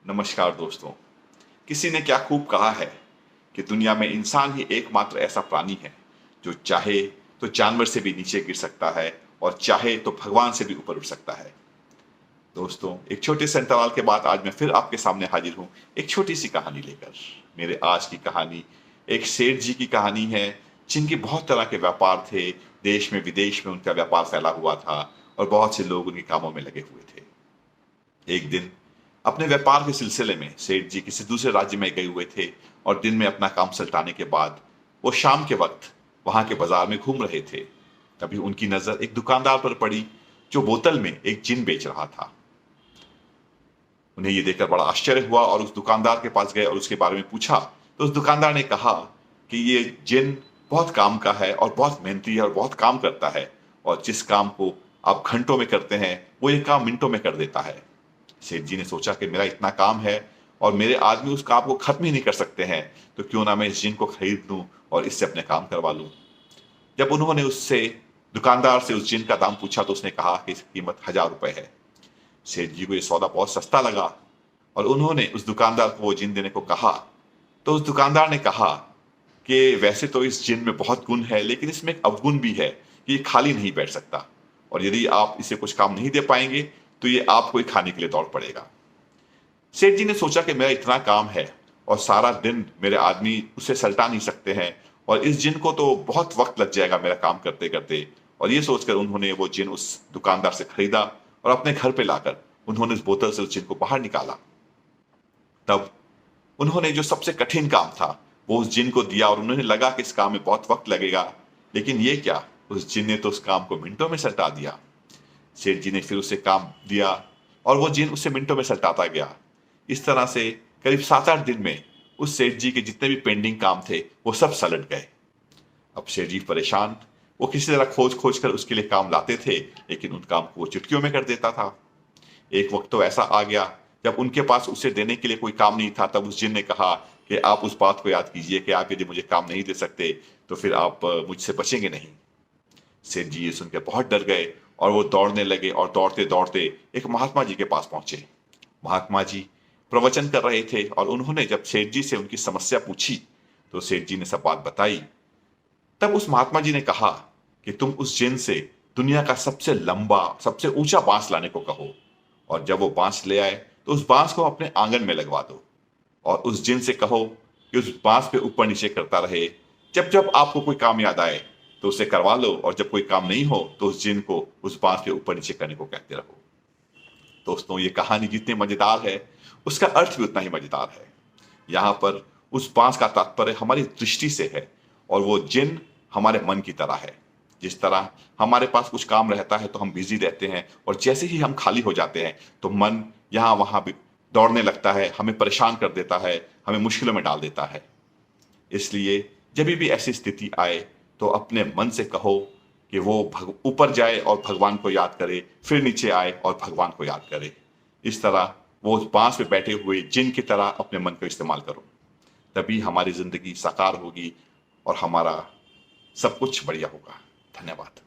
नमस्कार दोस्तों। किसी ने क्या खूब कहा है कि दुनिया में इंसान ही एकमात्र ऐसा प्राणी है जो चाहे तो जानवर से भी नीचे गिर सकता है और चाहे तो भगवान से भी ऊपर उठ सकता है। दोस्तों, एक छोटे से अंतराल के बाद आज मैं फिर आपके सामने हाजिर हूं एक छोटी सी कहानी लेकर। मेरे आज की कहानी एक सेठ जी की कहानी है जिनके बहुत तरह के व्यापार थे। देश में विदेश में उनका व्यापार फैला हुआ था और बहुत से लोग उनके कामों में लगे हुए थे। एक दिन अपने व्यापार के सिलसिले में सेठ जी किसी दूसरे राज्य में गए हुए थे और दिन में अपना काम सल्टाने के बाद वो शाम के वक्त वहां के बाजार में घूम रहे थे। तभी उनकी नजर एक दुकानदार पर पड़ी जो बोतल में एक जिन बेच रहा था। उन्हें यह देखकर बड़ा आश्चर्य हुआ और उस दुकानदार के पास गए और उसके बारे में पूछा। तो उस दुकानदार ने कहा कि ये जिन बहुत काम का है और बहुत मेहनती है और बहुत काम करता है, और जिस काम को आप घंटों में करते हैं वो ये काम मिनटों में कर देता है। सेठ जी ने सोचा कि मेरा इतना काम है और मेरे आदमी उस काम को खत्म ही नहीं कर सकते हैं, तो क्यों ना मैं इस जिन को खरीद लूं और इससे अपने काम करवा लूं। जब उन्होंने उससे दुकानदार से उस जिन का दाम पूछा तो उसने कहा कि इसकी कीमत 1000 रुपए है। सेठ जी को यह सौदा बहुत सस्ता लगा और उन्होंने उस दुकानदार को वो जिन देने को कहा। तो उस दुकानदार ने कहा कि वैसे तो इस जिन में बहुत गुण है, लेकिन इसमें एक अवगुण भी है कि ये खाली नहीं बैठ सकता, और यदि आप इसे कुछ काम नहीं दे पाएंगे तो ये आपको ही खाने के लिए दौड़ पड़ेगा। सेठ जी ने सोचा कि मेरा इतना काम है और सारा दिन मेरे आदमी उसे सल्टा नहीं सकते हैं, और इस जिन को तो बहुत वक्त लग जाएगा मेरा काम करते करते। और ये सोचकर उन्होंने वो जिन उस दुकानदार से खरीदा और अपने घर पे लाकर उन्होंने उस बोतल से उस जिन को बाहर निकाला। तब उन्होंने जो सबसे कठिन काम था वो उस जिन को दिया और उन्हें लगा कि इस काम में बहुत वक्त लगेगा, लेकिन ये क्या, उस जिन ने तो उस काम को मिनटों में सल्टा दिया। सेठ जी ने फिर उसे काम दिया और वो जिन उसे मिनटों में सल्टाता गया। इस तरह से करीब 7-8 दिन में उस सेठ जी के जितने भी पेंडिंग काम थे वो सब सलट गए। अब सेठ जी परेशान, वो किसी तरह खोज खोज कर उसके लिए काम लाते थे, लेकिन उन काम को वो चुटकियों में कर देता था। एक वक्त तो ऐसा आ गया जब उनके पास उसे देने के लिए कोई काम नहीं था। तब उस जिन ने कहा कि आप उस बात को याद कीजिए कि आप यदि मुझे काम नहीं दे सकते तो फिर आप मुझसे बचेंगे नहीं। सेठ जी ये सुनकर बहुत डर गए और वो दौड़ने लगे और दौड़ते दौड़ते एक महात्मा जी के पास पहुंचे। महात्मा जी प्रवचन कर रहे थे और उन्होंने जब सेठ जी से उनकी समस्या पूछी तो सेठ जी ने सब बात बताई। तब उस महात्मा जी ने कहा कि तुम उस जिन से दुनिया का सबसे लंबा सबसे ऊंचा बांस लाने को कहो, और जब वो बांस ले आए तो उस बांस को अपने आंगन में लगवा दो, और उस जिन से कहो कि उस बांस पे ऊपर नीचे करता रहे। जब जब आपको कोई काम याद आए तो उसे करवा लो, और जब कोई काम नहीं हो तो उस जिन को उस बांस पे ऊपर नीचे करने को कहते रहो। दोस्तों, ये कहानी जितनी मजेदार है उसका अर्थ भी उतना ही मजेदार है। यहाँ पर उस बांस का तात्पर्य हमारी दृष्टि से है, और वो जिन हमारे मन की तरह है। जिस तरह हमारे पास कुछ काम रहता है तो हम बिजी रहते हैं, और जैसे ही हम खाली हो जाते हैं तो मन यहाँ वहां भी दौड़ने लगता है, हमें परेशान कर देता है, हमें मुश्किलों में डाल देता है। इसलिए जब भी ऐसी स्थिति आए तो अपने मन से कहो कि वो ऊपर जाए और भगवान को याद करे, फिर नीचे आए और भगवान को याद करे। इस तरह वो उस बांस पे बैठे हुए जिन की तरह अपने मन को इस्तेमाल करो, तभी हमारी जिंदगी साकार होगी और हमारा सब कुछ बढ़िया होगा। धन्यवाद।